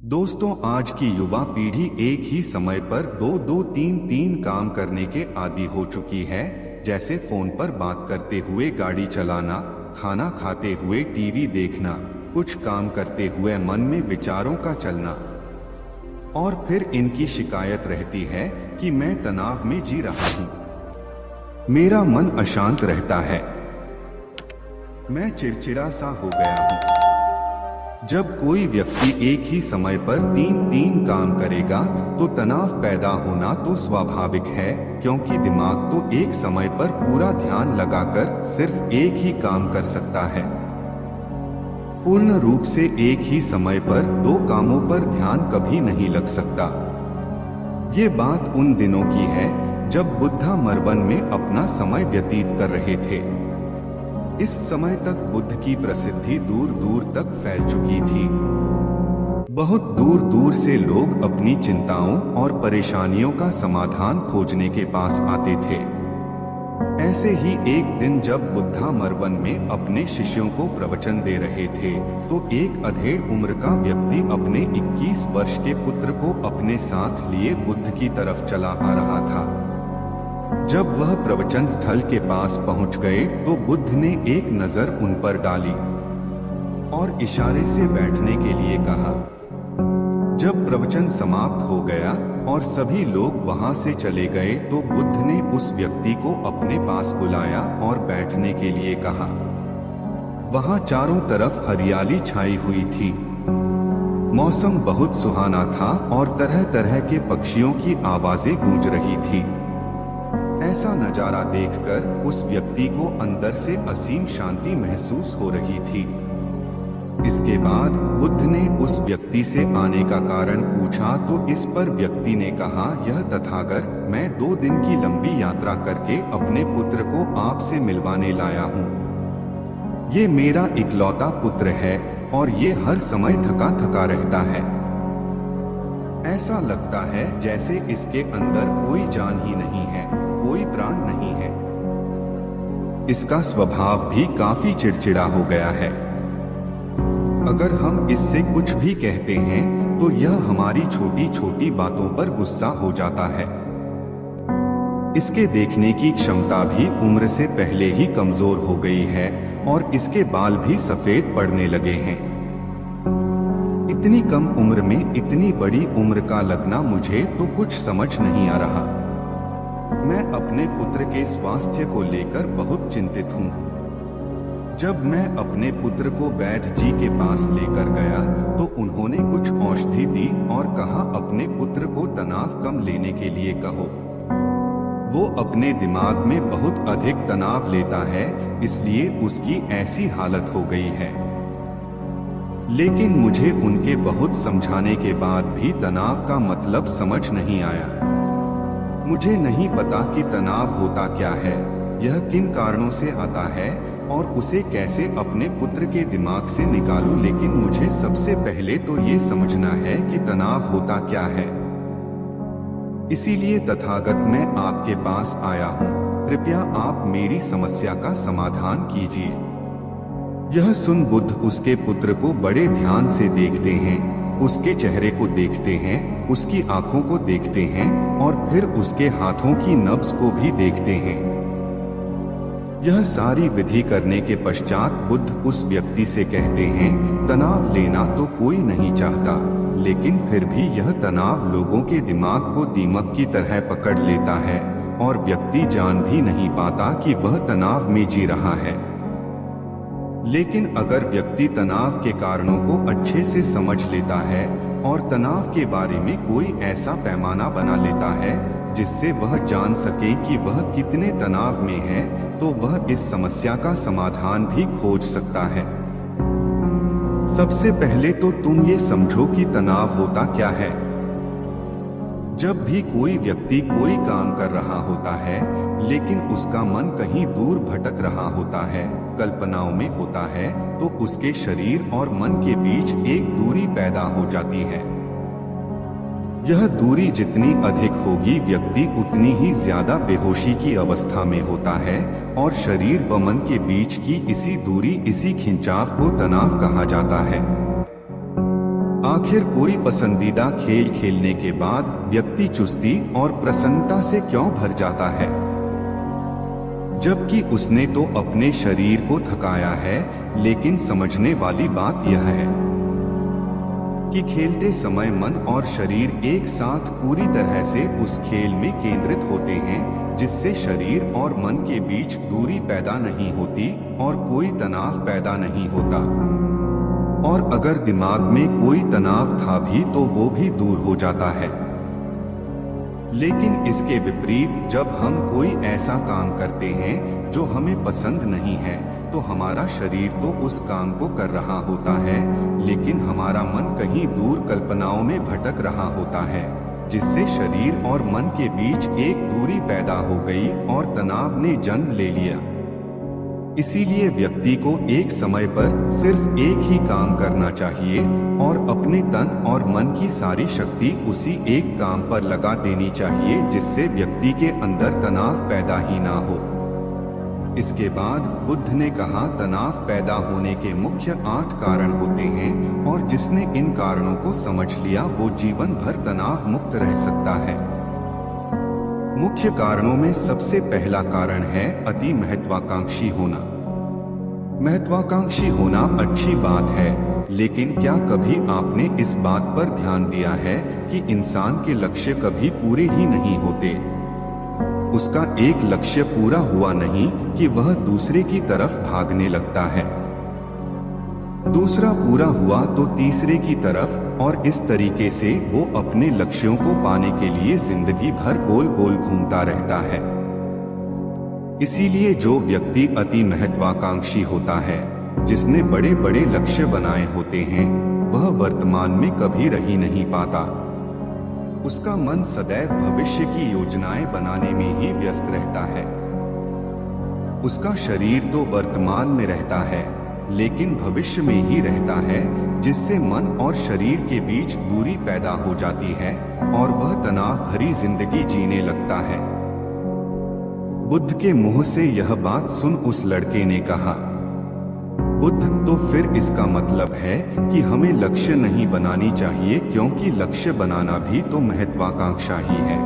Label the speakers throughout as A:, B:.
A: दोस्तों, आज की युवा पीढ़ी एक ही समय पर दो दो तीन तीन काम करने के आदी हो चुकी है। जैसे फोन पर बात करते हुए गाड़ी चलाना, खाना खाते हुए टीवी देखना, कुछ काम करते हुए मन में विचारों का चलना। और फिर इनकी शिकायत रहती है कि मैं तनाव में जी रहा हूँ, मेरा मन अशांत रहता है, मैं चिड़चिड़ा सा हो गया हूँ। जब कोई व्यक्ति एक ही समय पर तीन तीन काम करेगा तो तनाव पैदा होना तो स्वाभाविक है, क्योंकि दिमाग तो एक समय पर पूरा ध्यान लगाकर सिर्फ एक ही काम कर सकता है। पूर्ण रूप से एक ही समय पर दो कामों पर ध्यान कभी नहीं लग सकता। ये बात उन दिनों की है जब बुद्धा मरवन में अपना समय व्यतीत कर रहे थे। इस समय तक बुद्ध की प्रसिद्धि दूर दूर तक फैल चुकी थी। बहुत दूर दूर से लोग अपनी चिंताओं और परेशानियों का समाधान खोजने के पास आते थे। ऐसे ही एक दिन जब बुद्धा मरवन में अपने शिष्यों को प्रवचन दे रहे थे तो एक अधेड़ उम्र का व्यक्ति अपने 21 वर्ष के पुत्र को अपने साथ लिए बुद्ध की तरफ चला आ रहा था। जब वह प्रवचन स्थल के पास पहुंच गए तो बुद्ध ने एक नजर उन पर डाली और इशारे से बैठने के लिए कहा। जब प्रवचन समाप्त हो गया और सभी लोग वहां से चले गए तो बुद्ध ने उस व्यक्ति को अपने पास बुलाया और बैठने के लिए कहा। वहां चारों तरफ हरियाली छाई हुई थी, मौसम बहुत सुहाना था और तरह तरह के पक्षियों की आवाजें गूंज रही थी। ऐसा नजारा देखकर उस व्यक्ति को अंदर से असीम शांति महसूस हो रही थी। इसके बाद बुद्ध ने उस व्यक्ति से आने का कारण पूछा तो इस पर व्यक्ति ने कहा, यह तथागत, मैं 2 दिन की लंबी यात्रा करके अपने पुत्र को आपसे मिलवाने लाया हूँ। ये मेरा इकलौता पुत्र है और ये हर समय थका थका रहता है। ऐसा लगता है जैसे इसके अंदर कोई जान ही नहीं है, कोई प्राण नहीं है। इसका स्वभाव भी काफी चिड़चिड़ा हो गया है। अगर हम इससे कुछ भी कहते हैं तो यह हमारी छोटी छोटी बातों पर गुस्सा हो जाता है। इसके देखने की क्षमता भी उम्र से पहले ही कमजोर हो गई है और इसके बाल भी सफेद पड़ने लगे हैं। इतनी कम उम्र में इतनी बड़ी उम्र का लगना मुझे तो कुछ समझ नहीं आ रहा। मैं अपने पुत्र के स्वास्थ्य को लेकर बहुत चिंतित हूँ। जब मैं अपने पुत्र को वैद्य जी के पास लेकर गया तो उन्होंने कुछ औषधि दी और कहा, अपने पुत्र को तनाव कम लेने के लिए कहो। वो अपने दिमाग में बहुत अधिक तनाव लेता है, इसलिए उसकी ऐसी हालत हो गई है। लेकिन मुझे उनके बहुत समझाने के बाद भी तनाव का मतलब समझ नहीं आया। मुझे नहीं पता कि तनाव होता क्या है, यह किन कारणों से आता है और उसे कैसे अपने पुत्र के दिमाग से निकालूं। लेकिन मुझे सबसे पहले तो ये समझना है कि तनाव होता क्या है। इसीलिए तथागत मैं आपके पास आया हूँ, कृपया आप मेरी समस्या का समाधान कीजिए। यह सुन बुद्ध उसके पुत्र को बड़े ध्यान से देखते हैं, उसके चेहरे को देखते हैं, उसकी आंखों को देखते हैं और फिर उसके हाथों की नब्ज को भी देखते हैं। यह सारी विधि करने के पश्चात बुद्ध उस व्यक्ति से कहते हैं, तनाव लेना तो कोई नहीं चाहता, लेकिन फिर भी यह तनाव लोगों के दिमाग को दीमक की तरह पकड़ लेता है और व्यक्ति जान भी नहीं पाता कि वह तनाव में जी रहा है। लेकिन अगर व्यक्ति तनाव के कारणों को अच्छे से समझ लेता है और तनाव के बारे में कोई ऐसा पैमाना बना लेता है जिससे वह जान सके कि वह कितने तनाव में है, तो वह इस समस्या का समाधान भी खोज सकता है। सबसे पहले तो तुम ये समझो कि तनाव होता क्या है। जब भी कोई व्यक्ति कोई काम कर रहा होता है लेकिन उसका मन कहीं दूर भटक रहा होता है, कल्पनाओं में होता है, तो उसके शरीर और मन के बीच एक दूरी पैदा हो जाती है। यह दूरी जितनी अधिक होगी, व्यक्ति उतनी ही ज्यादा बेहोशी की अवस्था में होता है और शरीर व मन के बीच की इसी दूरी, इसी खिंचाव को तनाव कहा जाता है। आखिर कोई पसंदीदा खेल खेलने के बाद व्यक्ति चुस्ती और प्रसन्नता से क्यों भर जाता है, जबकि उसने तो अपने शरीर को थकाया है। लेकिन समझने वाली बात यह है कि खेलते समय मन और शरीर एक साथ पूरी तरह से उस खेल में केंद्रित होते हैं, जिससे शरीर और मन के बीच दूरी पैदा नहीं होती और कोई तनाव पैदा नहीं होता। और अगर दिमाग में कोई तनाव था भी तो वो भी दूर हो जाता है। लेकिन इसके विपरीत जब हम कोई ऐसा काम करते हैं जो हमें पसंद नहीं है, तो हमारा शरीर तो उस काम को कर रहा होता है, लेकिन हमारा मन कहीं दूर कल्पनाओं में भटक रहा होता है, जिससे शरीर और मन के बीच एक दूरी पैदा हो गई और तनाव ने जन्म ले लिया। इसीलिए व्यक्ति को एक समय पर सिर्फ एक ही काम करना चाहिए और अपने तन और मन की सारी शक्ति उसी एक काम पर लगा देनी चाहिए, जिससे व्यक्ति के अंदर तनाव पैदा ही ना हो। इसके बाद बुद्ध ने कहा, तनाव पैदा होने के मुख्य 8 कारण होते हैं और जिसने इन कारणों को समझ लिया वो जीवन भर तनाव मुक्त रह सकता है। मुख्य कारणों में सबसे पहला कारण है अति महत्वाकांक्षी होना। महत्वाकांक्षी होना अच्छी बात है, लेकिन क्या कभी आपने इस बात पर ध्यान दिया है कि इंसान के लक्ष्य कभी पूरे ही नहीं होते। उसका एक लक्ष्य पूरा हुआ नहीं कि वह दूसरे की तरफ भागने लगता है, दूसरा पूरा हुआ तो तीसरे की तरफ, और इस तरीके से वो अपने लक्ष्यों को पाने के लिए जिंदगी भर गोल गोल घूमता रहता है। इसीलिए जो व्यक्ति अति महत्वाकांक्षी होता है, जिसने बड़े बड़े लक्ष्य बनाए होते हैं, वह वर्तमान में कभी रह ही नहीं पाता। उसका मन सदैव भविष्य की योजनाएं बनाने में ही व्यस्त रहता है। उसका शरीर तो वर्तमान में रहता है, लेकिन भविष्य में ही रहता है, जिससे मन और शरीर के बीच दूरी पैदा हो जाती है और वह तनाव भरी जिंदगी जीने लगता है। बुद्ध के मुंह से यह बात सुन उस लड़के ने कहा, बुद्ध, तो फिर इसका मतलब है कि हमें लक्ष्य नहीं बनानी चाहिए, क्योंकि लक्ष्य बनाना भी तो महत्वाकांक्षा ही है।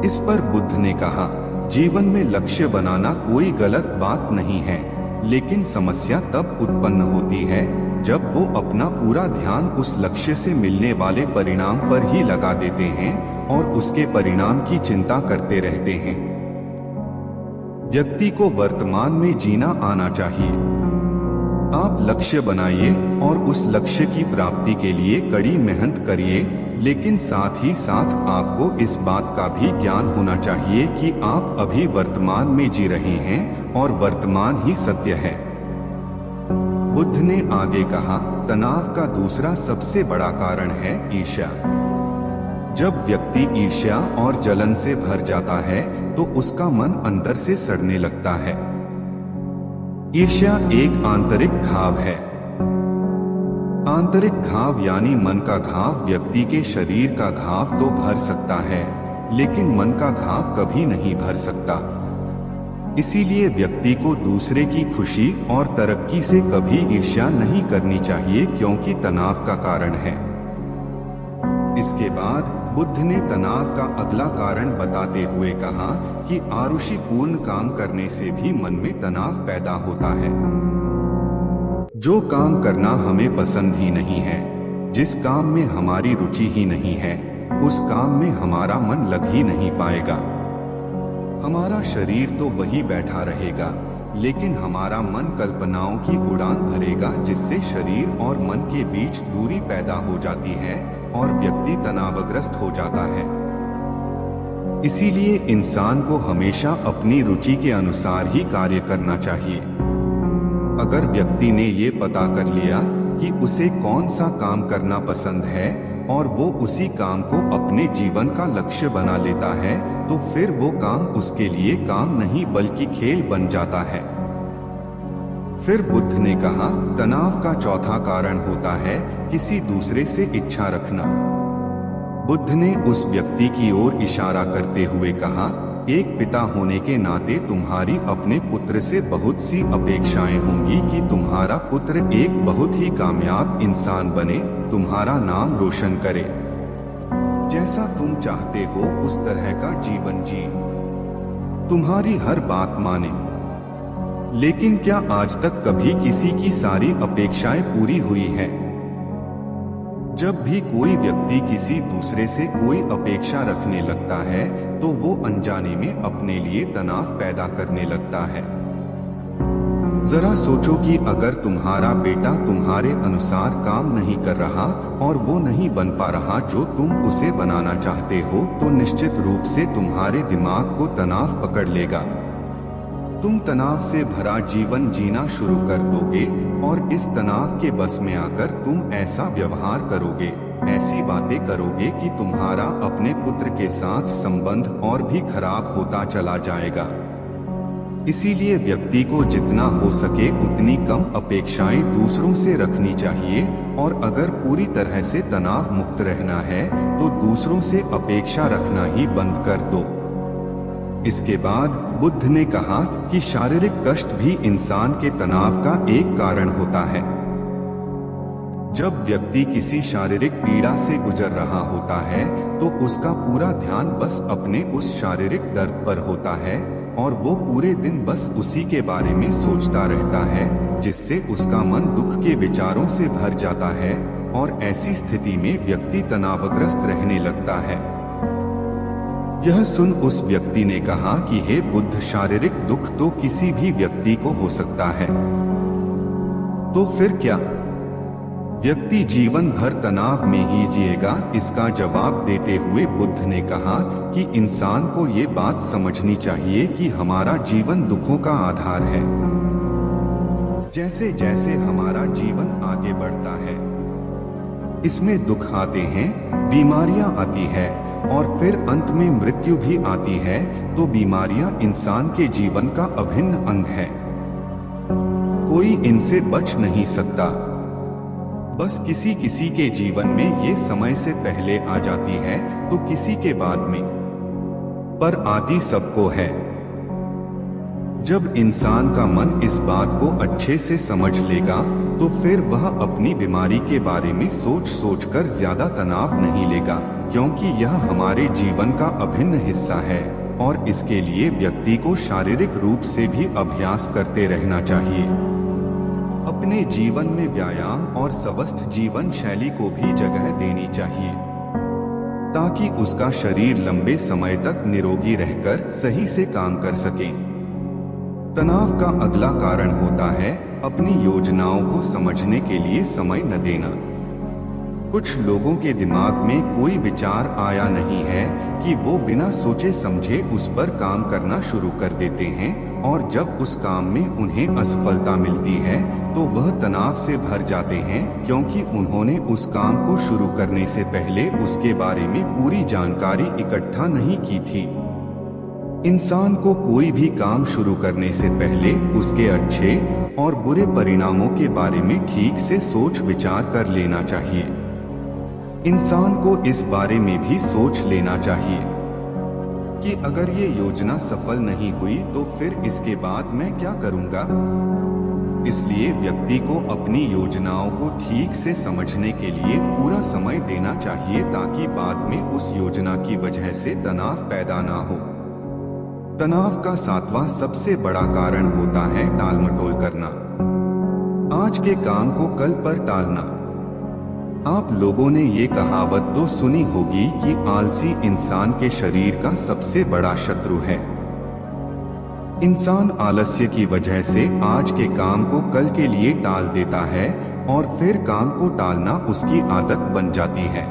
A: इस पर बुद्ध ने कहा, जीवन में लक्ष्य बनाना कोई गलत बात नहीं है, लेकिन समस्या तब उत्पन्न होती है जब वो अपना पूरा ध्यान उस लक्ष्य से मिलने वाले परिणाम पर ही लगा देते हैं और उसके परिणाम की चिंता करते रहते हैं। व्यक्ति को वर्तमान में जीना आना चाहिए। आप लक्ष्य बनाइए और उस लक्ष्य की प्राप्ति के लिए कड़ी मेहनत करिए, लेकिन साथ ही साथ आपको इस बात का भी ज्ञान होना चाहिए कि आप अभी वर्तमान में जी रहे हैं और वर्तमान ही सत्य है। बुद्ध ने आगे कहा, तनाव का दूसरा सबसे बड़ा कारण है ईर्ष्या। जब व्यक्ति ईर्ष्या और जलन से भर जाता है तो उसका मन अंदर से सड़ने लगता है। ईर्ष्या एक आंतरिक घाव है। आंतरिक घाव यानी मन का घाव व्यक्ति के शरीर का घाव तो भर सकता है, लेकिन मन का घाव कभी नहीं भर सकता। इसीलिए व्यक्ति को दूसरे की खुशी और तरक्की से कभी ईर्ष्या नहीं करनी चाहिए, क्योंकि तनाव का कारण है। इसके बाद बुद्ध ने तनाव का अगला कारण बताते हुए कहा कि आरुषिपूर्ण काम करने से भी मन में तनाव पैदा होता है। जो काम करना हमें पसंद ही नहीं है, जिस काम में हमारी रुचि ही नहीं है, उस काम में हमारा मन लग ही नहीं पाएगा। हमारा शरीर तो वही बैठा रहेगा, लेकिन हमारा मन कल्पनाओं की उड़ान भरेगा, जिससे शरीर और मन के बीच दूरी पैदा हो जाती है और व्यक्ति तनावग्रस्त हो जाता है। इसीलिए इंसान को हमेशा अपनी रुचि के अनुसार ही कार्य करना चाहिए। अगर व्यक्ति ने ये पता कर लिया कि उसे कौन सा काम करना पसंद है और वो उसी काम को अपने जीवन का लक्ष्य बना लेता है, तो फिर वो काम उसके लिए काम नहीं बल्कि खेल बन जाता है। फिर बुद्ध ने कहा, तनाव का चौथा कारण होता है किसी दूसरे से इच्छा रखना। बुद्ध ने उस व्यक्ति की ओर इशारा करते हुए कहा, एक पिता होने के नाते तुम्हारी अपने पुत्र से बहुत सी अपेक्षाएं होंगी कि तुम्हारा पुत्र एक बहुत ही कामयाब इंसान बने, तुम्हारा नाम रोशन करे, जैसा तुम चाहते हो उस तरह का जीवन जिए, तुम्हारी हर बात माने। लेकिन क्या आज तक कभी किसी की सारी अपेक्षाएं पूरी हुई है? जब भी कोई व्यक्ति किसी दूसरे से कोई अपेक्षा रखने लगता है तो वो अनजाने में अपने लिए तनाव पैदा करने लगता है। जरा सोचो कि अगर तुम्हारा बेटा तुम्हारे अनुसार काम नहीं कर रहा और वो नहीं बन पा रहा जो तुम उसे बनाना चाहते हो, तो निश्चित रूप से तुम्हारे दिमाग को तनाव पकड़ लेगा। तुम तनाव से भरा जीवन जीना शुरू कर दोगे और इस तनाव के बस में आकर तुम ऐसा व्यवहार करोगे, ऐसी बातें करोगे कि तुम्हारा अपने पुत्र के साथ संबंध और भी खराब होता चला जाएगा। इसीलिए व्यक्ति को जितना हो सके उतनी कम अपेक्षाएं दूसरों से रखनी चाहिए और अगर पूरी तरह से तनाव मुक्त रहना है तो दूसरों से अपेक्षा रखना ही बंद कर दो। इसके बाद बुद्ध ने कहा कि शारीरिक कष्ट भी इंसान के तनाव का एक कारण होता है। जब व्यक्ति किसी शारीरिक पीड़ा से गुजर रहा होता है तो उसका पूरा ध्यान बस अपने उस शारीरिक दर्द पर होता है और वो पूरे दिन बस उसी के बारे में सोचता रहता है, जिससे उसका मन दुख के विचारों से भर जाता है और ऐसी स्थिति में व्यक्ति तनावग्रस्त रहने लगता है। यह सुन उस व्यक्ति ने कहा कि हे बुद्ध, शारीरिक दुख तो किसी भी व्यक्ति को हो सकता है, तो फिर क्या व्यक्ति जीवन भर तनाव में ही जिएगा? इसका जवाब देते हुए बुद्ध ने कहा कि इंसान को ये बात समझनी चाहिए कि हमारा जीवन दुखों का आधार है। जैसे जैसे हमारा जीवन आगे बढ़ता है इसमें दुख आते हैं, बीमारियां आती है और फिर अंत में मृत्यु भी आती है। तो बीमारियां इंसान के जीवन का अभिन्न अंग है, कोई इनसे बच नहीं सकता। बस किसी किसी के जीवन में ये समय से पहले आ जाती है तो किसी के बाद में, पर आती सबको है। जब इंसान का मन इस बात को अच्छे से समझ लेगा तो फिर वह अपनी बीमारी के बारे में सोच सोच कर ज्यादा तनाव नहीं लेगा, क्योंकि यह हमारे जीवन का अभिन्न हिस्सा है और इसके लिए व्यक्ति को शारीरिक रूप से भी अभ्यास करते रहना चाहिए। अपने जीवन में व्यायाम और स्वस्थ जीवन शैली को भी जगह देनी चाहिए ताकि उसका शरीर लंबे समय तक निरोगी रहकर सही से काम कर सके। तनाव का अगला कारण होता है अपनी योजनाओं को समझने के लिए समय न देना। कुछ लोगों के दिमाग में कोई विचार आया नहीं है कि वो बिना सोचे समझे उस पर काम करना शुरू कर देते हैं और जब उस काम में उन्हें असफलता मिलती है तो वह तनाव से भर जाते हैं, क्योंकि उन्होंने उस काम को शुरू करने से पहले उसके बारे में पूरी जानकारी इकट्ठा नहीं की थी। इंसान को कोई भी काम शुरू करने से पहले उसके अच्छे और बुरे परिणामों के बारे में ठीक से सोच विचार कर लेना चाहिए। इंसान को इस बारे में भी सोच लेना चाहिए कि अगर ये योजना सफल नहीं हुई तो फिर इसके बाद मैं क्या करूंगा। इसलिए व्यक्ति को अपनी योजनाओं को ठीक से समझने के लिए पूरा समय देना चाहिए ताकि बाद में उस योजना की वजह से तनाव पैदा ना हो। तनाव का 7वां सबसे बड़ा कारण होता है टालमटोल करना, आज के काम को कल पर टालना। आप लोगों ने ये कहावत तो सुनी होगी कि आलसी इंसान के शरीर का सबसे बड़ा शत्रु है। इंसान आलस्य की वजह से आज के काम को कल के लिए टाल देता है और फिर काम को टालना उसकी आदत बन जाती है।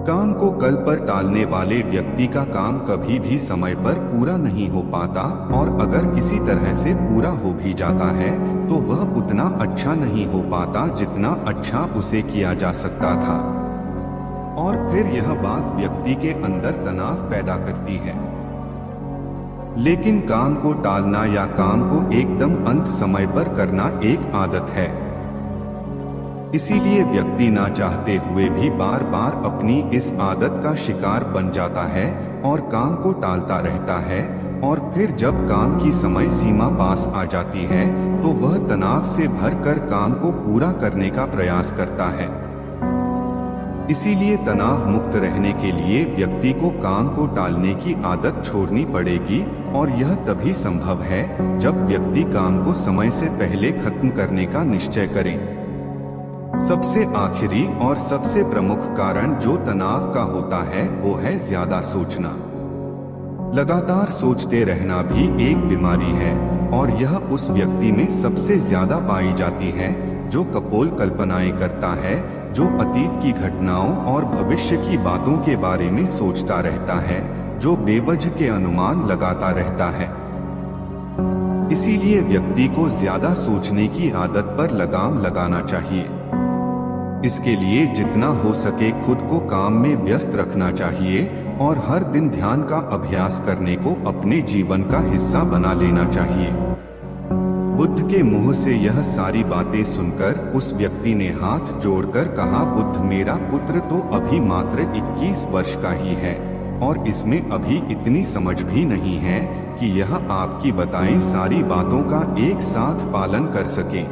A: काम को कल पर टालने वाले व्यक्ति का काम कभी भी समय पर पूरा नहीं हो पाता और अगर किसी तरह से पूरा हो भी जाता है तो वह उतना अच्छा नहीं हो पाता जितना अच्छा उसे किया जा सकता था और फिर यह बात व्यक्ति के अंदर तनाव पैदा करती है। लेकिन काम को टालना या काम को एकदम अंत समय पर करना एक आदत है। इसीलिए व्यक्ति ना चाहते हुए भी बार बार अपनी इस आदत का शिकार बन जाता है और काम को टालता रहता है, और फिर जब काम की समय सीमा पास आ जाती है तो वह तनाव से भरकर काम को पूरा करने का प्रयास करता है। इसीलिए तनाव मुक्त रहने के लिए व्यक्ति को काम को टालने की आदत छोड़नी पड़ेगी, और यह तभी संभव है जब व्यक्ति काम को समय से पहले खत्म करने का निश्चय करे। सबसे आखिरी और सबसे प्रमुख कारण जो तनाव का होता है वो है ज्यादा सोचना। लगातार सोचते रहना भी एक बीमारी है, और यह उस व्यक्ति में सबसे ज्यादा पाई जाती है जो कपोल कल्पनाएं करता है, जो अतीत की घटनाओं और भविष्य की बातों के बारे में सोचता रहता है, जो बेवजह के अनुमान लगाता रहता है। इसीलिए व्यक्ति को ज्यादा सोचने की आदत पर लगाम लगाना चाहिए। इसके लिए जितना हो सके खुद को काम में व्यस्त रखना चाहिए, और हर दिन ध्यान का अभ्यास करने को अपने जीवन का हिस्सा बना लेना चाहिए। बुद्ध के मुंह से यह सारी बातें सुनकर उस व्यक्ति ने हाथ जोड़कर कहा, बुद्ध मेरा पुत्र तो अभी मात्र 21 वर्ष का ही है, और इसमें अभी इतनी समझ भी नहीं है कि यह आपकी बताई सारी बातों का एक साथ पालन कर सके।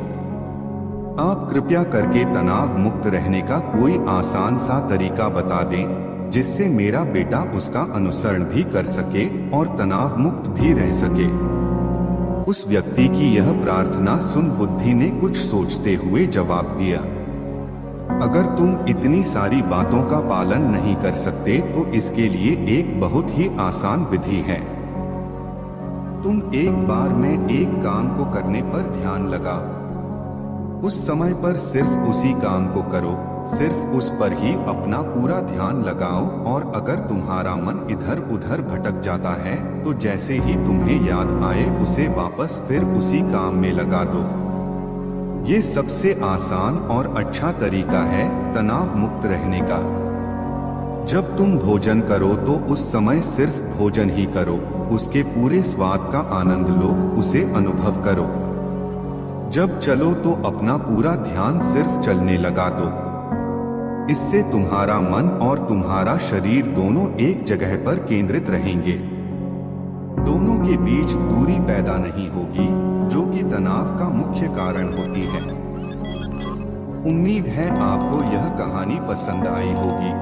A: आप कृपया करके तनाव मुक्त रहने का कोई आसान सा तरीका बता दें जिससे मेरा बेटा उसका अनुसरण भी कर सके और तनाव मुक्त भी रह सके। उस व्यक्ति की यह प्रार्थना सुन बुद्धि ने कुछ सोचते हुए जवाब दिया, अगर तुम इतनी सारी बातों का पालन नहीं कर सकते तो इसके लिए एक बहुत ही आसान विधि है। तुम एक बार में एक काम को करने पर ध्यान लगाओ। उस समय पर सिर्फ उसी काम को करो, सिर्फ उस पर ही अपना पूरा ध्यान लगाओ, और अगर तुम्हारा मन इधर उधर भटक जाता है तो जैसे ही तुम्हें याद आए उसे वापस फिर उसी काम में लगा दो। ये सबसे आसान और अच्छा तरीका है तनाव मुक्त रहने का। जब तुम भोजन करो तो उस समय सिर्फ भोजन ही करो, उसके पूरे स्वाद का आनंद लो, उसे अनुभव करो। जब चलो तो अपना पूरा ध्यान सिर्फ चलने लगा दो। इससे तुम्हारा मन और तुम्हारा शरीर दोनों एक जगह पर केंद्रित रहेंगे। दोनों के बीच दूरी पैदा नहीं होगी, जो कि तनाव का मुख्य कारण होती है। उम्मीद है आपको यह कहानी पसंद आई होगी।